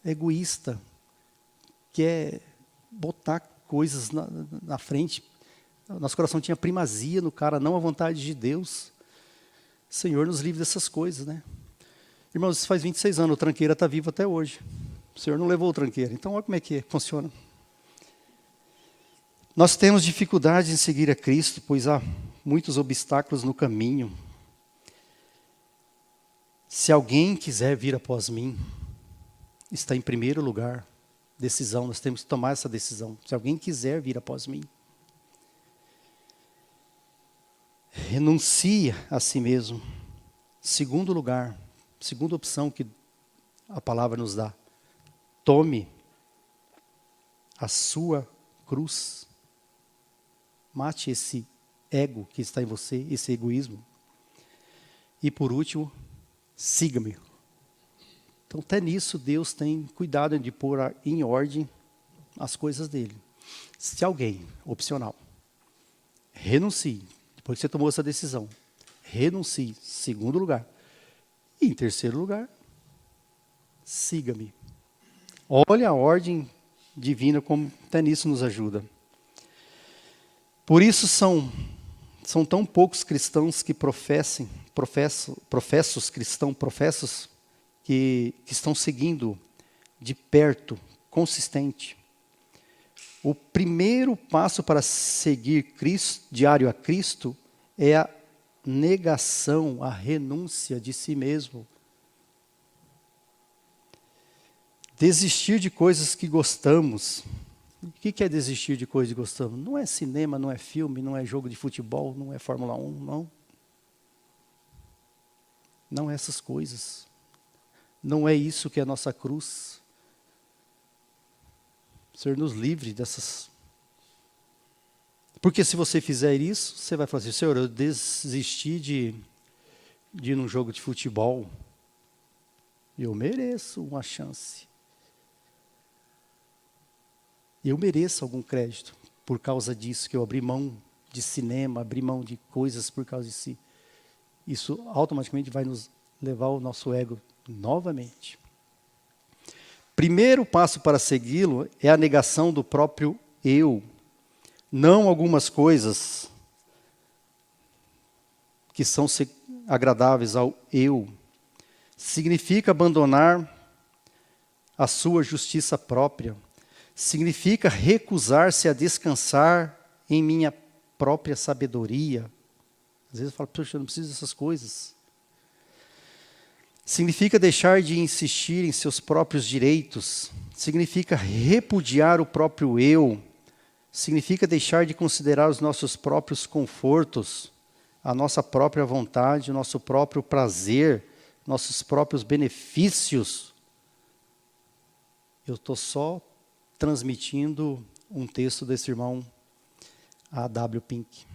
é egoísta, quer botar coisas na frente. Nosso coração tinha primazia no cara, não a vontade de Deus. Senhor, nos livre dessas coisas, né? Irmãos, isso faz 26 anos, o tranqueira está vivo até hoje. O Senhor não levou o tranqueira. Então, olha como é que funciona. Nós temos dificuldade em seguir a Cristo, pois há muitos obstáculos no caminho. Se alguém quiser vir após mim, está em primeiro lugar. Decisão, nós temos que tomar essa decisão. Se alguém quiser vir após mim, renuncia a si mesmo. Segundo lugar, segunda opção que a palavra nos dá. Tome a sua cruz. Mate esse ego que está em você, esse egoísmo. E por último, siga-me. Então, até nisso, Deus tem cuidado de pôr em ordem as coisas dele. Se alguém, opcional, renuncie, depois que você tomou essa decisão, renuncie, segundo lugar. E em terceiro lugar, siga-me. Olha a ordem divina, como até nisso nos ajuda. Por isso são tão poucos cristãos que professos cristãos, que estão seguindo de perto, consistente. O primeiro passo para seguir Cristo, diário a Cristo, é a negação, a renúncia de si mesmo. Desistir de coisas que gostamos. O que é desistir de coisas que gostamos? Não é cinema, não é filme, não é jogo de futebol, não é Fórmula 1, não. Não é essas coisas. Não é isso que é a nossa cruz. O Senhor nos livre dessas. Porque se você fizer isso, você vai falar assim, Senhor, eu desisti de ir num jogo de futebol. Eu mereço uma chance. Eu mereço algum crédito por causa disso, que eu abri mão de cinema, abri mão de coisas por causa de si. Isso automaticamente vai nos levar ao nosso ego novamente. Primeiro passo para segui-lo é a negação do próprio eu. Não algumas coisas que são agradáveis ao eu. Significa abandonar a sua justiça própria. Significa recusar-se a descansar em minha própria sabedoria. Às vezes eu falo, poxa, eu não preciso dessas coisas. Significa deixar de insistir em seus próprios direitos. Significa repudiar o próprio eu. Significa deixar de considerar os nossos próprios confortos, a nossa própria vontade, o nosso próprio prazer, nossos próprios benefícios. Eu estou só transmitindo um texto desse irmão A.W. Pink.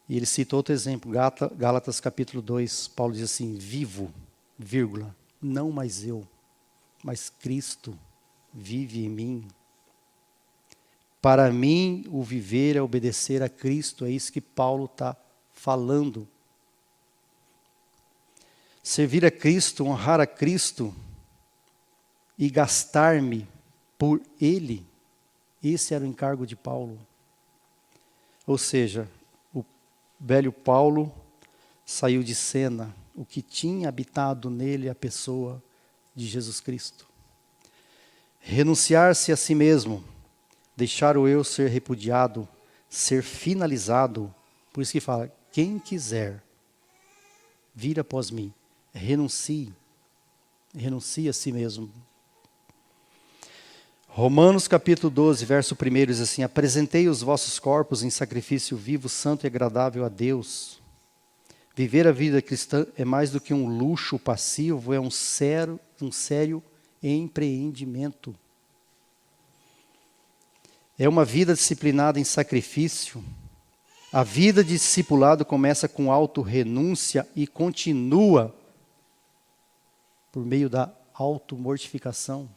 E ele cita outro exemplo, Gálatas capítulo 2, Paulo diz assim, vivo, vírgula, não mais eu, mas Cristo vive em mim. Para mim, o viver é obedecer a Cristo, é isso que Paulo está falando. Servir a Cristo, honrar a Cristo e gastar-me por Ele, esse era o encargo de Paulo. Ou seja, o velho Paulo saiu de cena, o que tinha habitado nele a pessoa de Jesus Cristo. Renunciar-se a si mesmo, deixar o eu ser repudiado, ser finalizado. Por isso que fala, quem quiser vir após mim, renuncie a si mesmo. Romanos capítulo 12, verso 1 diz assim, apresentei os vossos corpos em sacrifício vivo, santo e agradável a Deus. Viver a vida cristã é mais do que um luxo passivo, é um sério empreendimento. É uma vida disciplinada em sacrifício. A vida de discipulado começa com autorrenúncia e continua por meio da automortificação.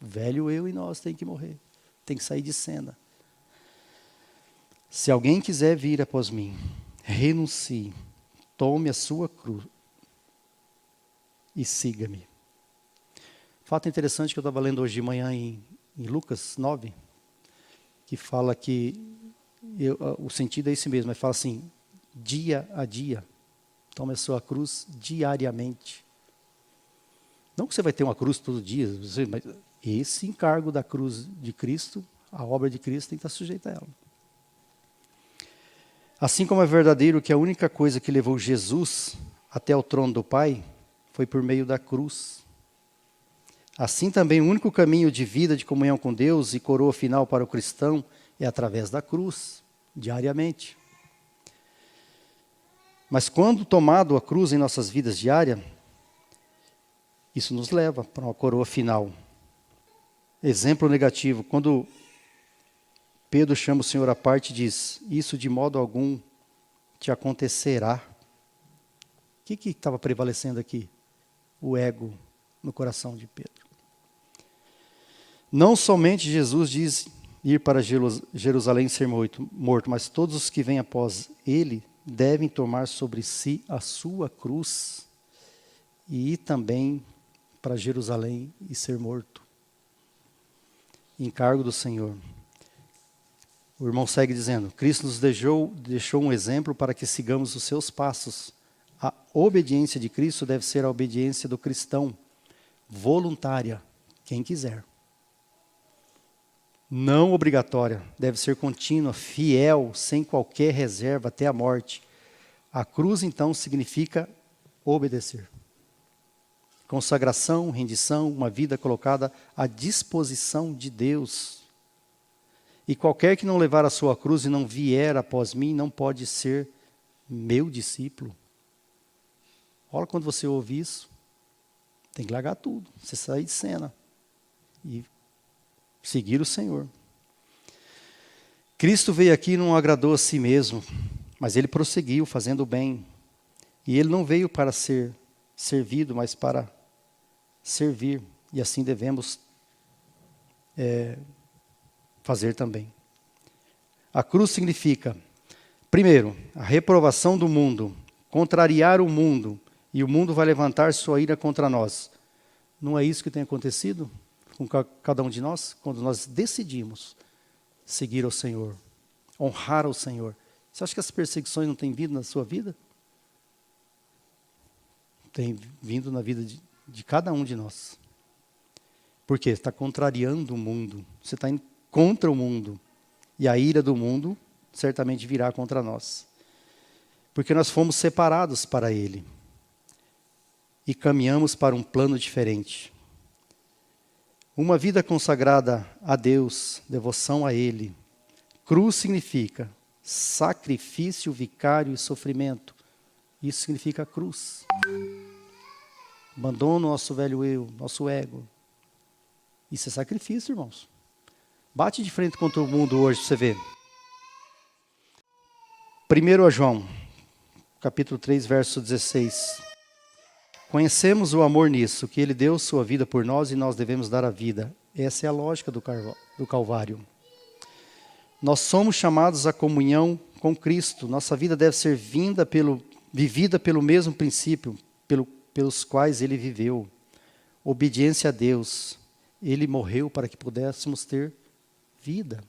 O velho eu e nós tem que morrer, tem que sair de cena. Se alguém quiser vir após mim, renuncie, tome a sua cruz e siga-me. Fato interessante que eu estava lendo hoje de manhã em Lucas 9, que fala que, o sentido é esse mesmo, ele fala assim, dia a dia, tome a sua cruz diariamente. Não que você vai ter uma cruz todo dia, mas esse encargo da cruz de Cristo, a obra de Cristo tem que estar sujeita a ela. Assim como é verdadeiro que a única coisa que levou Jesus até o trono do Pai foi por meio da cruz. Assim também o único caminho de vida, de comunhão com Deus e coroa final para o cristão é através da cruz, diariamente. Mas quando tomado a cruz em nossas vidas diárias, isso nos leva para uma coroa final. Exemplo negativo, quando Pedro chama o Senhor à parte e diz, isso de modo algum te acontecerá. O que estava prevalecendo aqui? O ego no coração de Pedro. Não somente Jesus diz ir para Jerusalém ser morto, mas todos os que vêm após ele devem tomar sobre si a sua cruz e ir também para Jerusalém e ser morto. Encargo do Senhor. O irmão segue dizendo, Cristo nos deixou um exemplo para que sigamos os seus passos. A obediência de Cristo deve ser a obediência do cristão, voluntária, quem quiser. Não obrigatória, deve ser contínua, fiel, sem qualquer reserva até a morte. A cruz, então, significa obedecer. Consagração, rendição, uma vida colocada à disposição de Deus. E qualquer que não levar a sua cruz e não vier após mim, não pode ser meu discípulo. Olha quando você ouve isso. Tem que largar tudo, você sair de cena e seguir o Senhor. Cristo veio aqui e não agradou a si mesmo, mas ele prosseguiu fazendo o bem. E ele não veio para ser servido, mas para servir. E assim devemos fazer também. A cruz significa, primeiro, a reprovação do mundo, contrariar o mundo, e o mundo vai levantar sua ira contra nós. Não é isso que tem acontecido com cada um de nós? Quando nós decidimos seguir ao Senhor, honrar ao Senhor. Você acha que as perseguições não têm vindo na sua vida? Tem vindo na vida de cada um de nós. Por quê? Você está contrariando o mundo. Você está indo contra o mundo. E a ira do mundo certamente virá contra nós. Porque nós fomos separados para Ele. E caminhamos para um plano diferente. Uma vida consagrada a Deus, devoção a Ele. Cruz significa sacrifício, vicário e sofrimento. Isso significa cruz. Abandona o nosso velho eu, nosso ego. Isso é sacrifício, irmãos. Bate de frente contra o mundo hoje, para você ver. 1 João, capítulo 3, verso 16. Conhecemos o amor nisso, que Ele deu sua vida por nós e nós devemos dar a vida. Essa é a lógica do Calvário. Nós somos chamados à comunhão com Cristo. Nossa vida deve ser vivida pelo mesmo princípio pelos quais Ele viveu. Obediência a Deus. Ele morreu para que pudéssemos ter vida.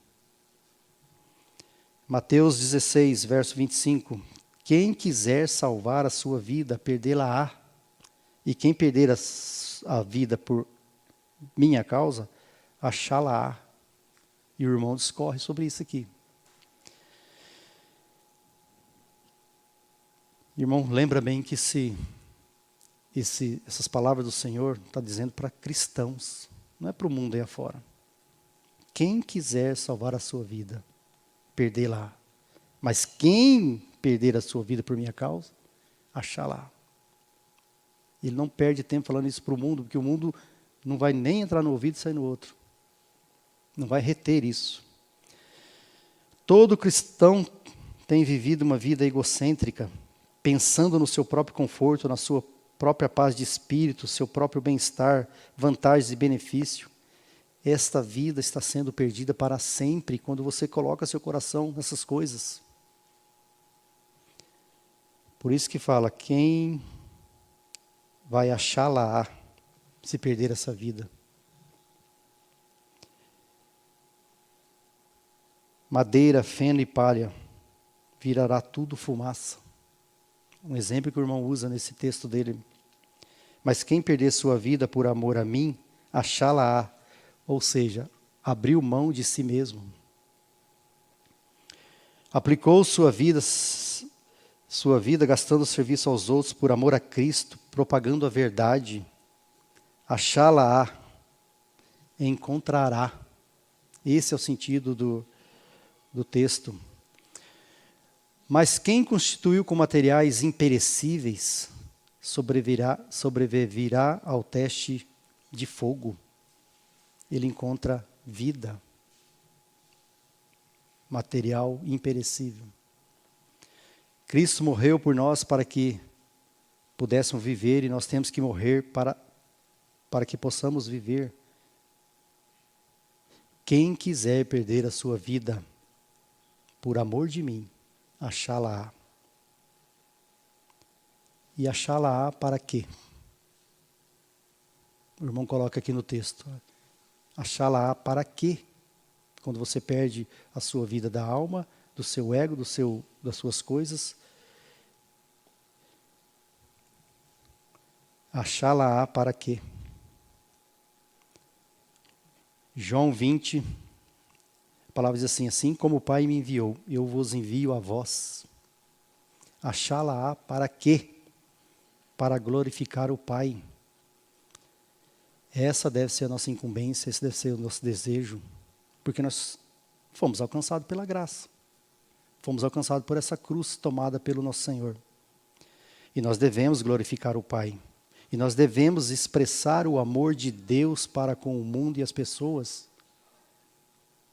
Mateus 16, verso 25. Quem quiser salvar a sua vida, perdê-la-á. E quem perder a vida por minha causa, achá-la-á. E o irmão discorre sobre isso aqui. Irmão, lembra bem que essas palavras do Senhor está dizendo para cristãos, não é para o mundo aí afora. Quem quiser salvar a sua vida, perdê-la. Mas quem perder a sua vida por minha causa, achá-la. Ele não perde tempo falando isso para o mundo, porque o mundo não vai nem entrar no ouvido e sair no outro. Não vai reter isso. Todo cristão tem vivido uma vida egocêntrica, pensando no seu próprio conforto, na sua própria paz de espírito, seu próprio bem-estar, vantagens e benefício. Esta vida está sendo perdida para sempre quando você coloca seu coração nessas coisas. Por isso que fala, quem vai achá-la se perder essa vida? Madeira, feno e palha, virará tudo fumaça. Um exemplo que o irmão usa nesse texto dele. Mas quem perder sua vida por amor a mim, achá-la-á. Ou seja, abriu mão de si mesmo. Aplicou sua vida gastando serviço aos outros por amor a Cristo, propagando a verdade. Achá-la-á, encontrará. Esse é o sentido do texto. Mas quem constituiu com materiais imperecíveis, sobreviverá ao teste de fogo. Ele encontra vida. Material imperecível. Cristo morreu por nós para que pudéssemos viver, e nós temos que morrer para que possamos viver. Quem quiser perder a sua vida por amor de mim, achá-la-á. E achá-la-á para quê? O irmão coloca aqui no texto. Achá-la-á para quê? Quando você perde a sua vida da alma, do seu ego, das suas coisas. Achá-la-á para quê? João 20, a palavra diz assim, assim como o Pai me enviou, eu vos envio a vós. Achá-la-á para quê? Para glorificar o Pai. Essa deve ser a nossa incumbência, esse deve ser o nosso desejo, porque nós fomos alcançados pela graça. Fomos alcançados por essa cruz tomada pelo nosso Senhor. E nós devemos glorificar o Pai. E nós devemos expressar o amor de Deus para com o mundo e as pessoas.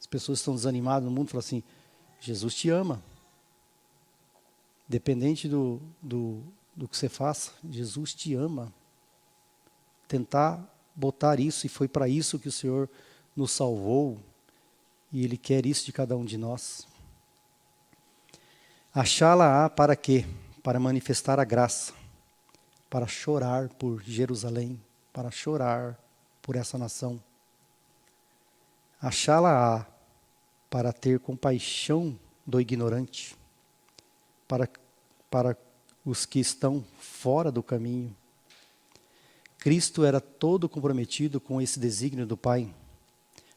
As pessoas estão desanimadas no mundo e falam assim, Jesus te ama. Dependente do que você faça, Jesus te ama. Tentar botar isso, e foi para isso que o Senhor nos salvou, e Ele quer isso de cada um de nós. Achá-la-á para quê? Para manifestar a graça, para chorar por Jerusalém, para chorar por essa nação. Achá-la-á para ter compaixão do ignorante, para os que estão fora do caminho. Cristo era todo comprometido com esse desígnio do Pai,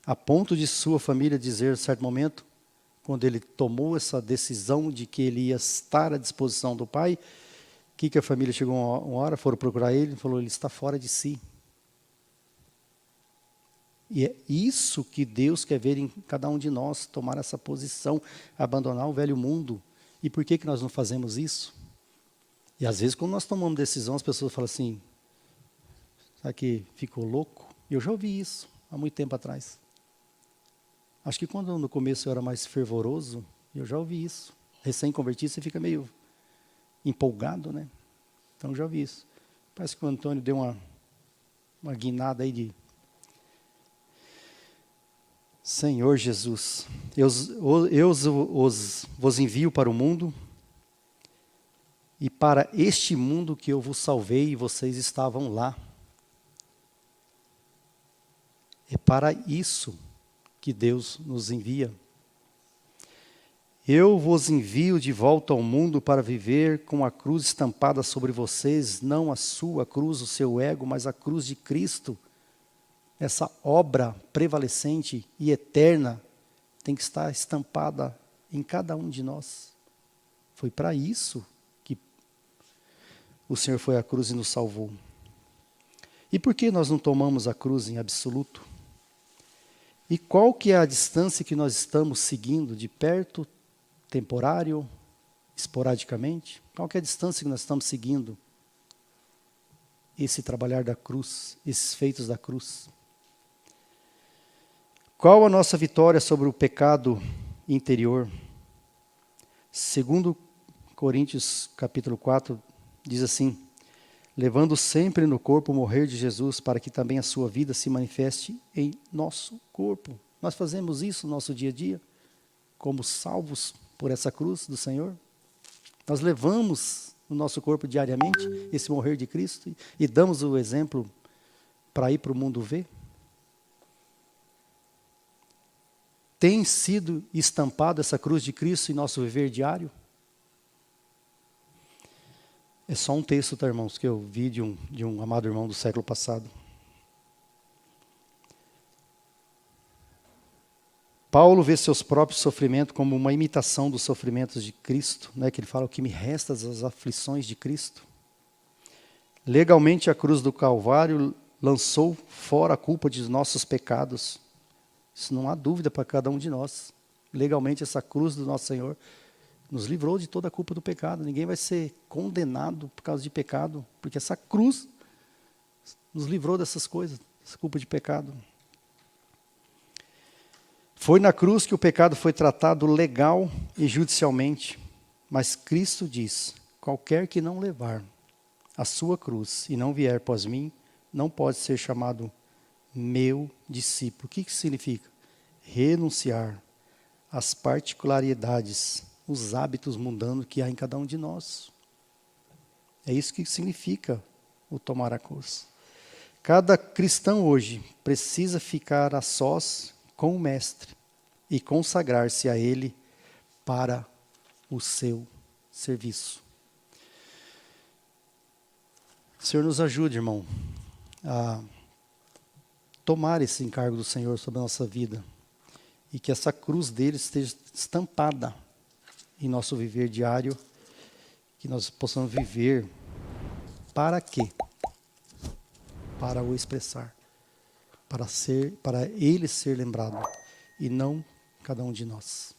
a ponto de sua família dizer, em certo momento, quando ele tomou essa decisão de que ele ia estar à disposição do Pai, que a família chegou uma hora, foram procurar ele e falou, ele está fora de si. E é isso que Deus quer ver em cada um de nós, tomar essa posição, abandonar o velho mundo. E por que nós não fazemos isso? E às vezes, quando nós tomamos decisão, as pessoas falam assim, sabe que ficou louco? Eu já ouvi isso há muito tempo atrás. Acho que quando no começo eu era mais fervoroso, eu já ouvi isso. Recém-convertido, você fica meio empolgado, né? Então, já ouvi isso. Parece que o Antônio deu uma guinada aí de... Senhor Jesus, eu vos envio para o mundo, e para este mundo que eu vos salvei, e vocês estavam lá. É para isso que Deus nos envia. Eu vos envio de volta ao mundo para viver com a cruz estampada sobre vocês, não a sua cruz, o seu ego, mas a cruz de Cristo. Essa obra prevalecente e eterna tem que estar estampada em cada um de nós. Foi para isso que o Senhor foi à cruz e nos salvou. E por que nós não tomamos a cruz em absoluto? E qual que é a distância que nós estamos seguindo? De perto, temporário, esporadicamente? Qual que é a distância que nós estamos seguindo? Esse trabalhar da cruz, esses feitos da cruz. Qual a nossa vitória sobre o pecado interior? Segundo Coríntios capítulo 4, diz assim, levando sempre no corpo o morrer de Jesus, para que também a sua vida se manifeste em nosso corpo. Nós fazemos isso no nosso dia a dia, como salvos por essa cruz do Senhor. Nós levamos no nosso corpo diariamente esse morrer de Cristo e damos o exemplo para ir para o mundo ver. Tem sido estampado essa cruz de Cristo em nosso viver diário? É só um texto, tá, irmãos, que eu vi de um amado irmão do século passado. Paulo vê seus próprios sofrimentos como uma imitação dos sofrimentos de Cristo, né, que ele fala, o que me resta das aflições de Cristo. Legalmente, a cruz do Calvário lançou fora a culpa de nossos pecados. Isso não há dúvida para cada um de nós. Legalmente, essa cruz do nosso Senhor nos livrou de toda a culpa do pecado. Ninguém vai ser condenado por causa de pecado, porque essa cruz nos livrou dessas coisas, essa culpa de pecado. Foi na cruz que o pecado foi tratado legal e judicialmente, mas Cristo diz, qualquer que não levar a sua cruz e não vier após mim, não pode ser chamado meu discípulo. O que significa? Renunciar às particularidades, os hábitos mundanos que há em cada um de nós. É isso que significa o tomar a cruz. Cada cristão hoje precisa ficar a sós com o Mestre e consagrar-se a Ele para o seu serviço. O Senhor nos ajude, irmão, a tomar esse encargo do Senhor sobre a nossa vida e que essa cruz dele esteja estampada em nosso viver diário, que nós possamos viver para quê? Para o expressar, para ele ser lembrado e não cada um de nós.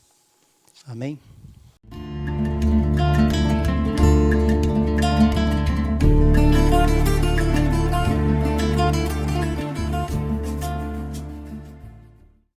Amém?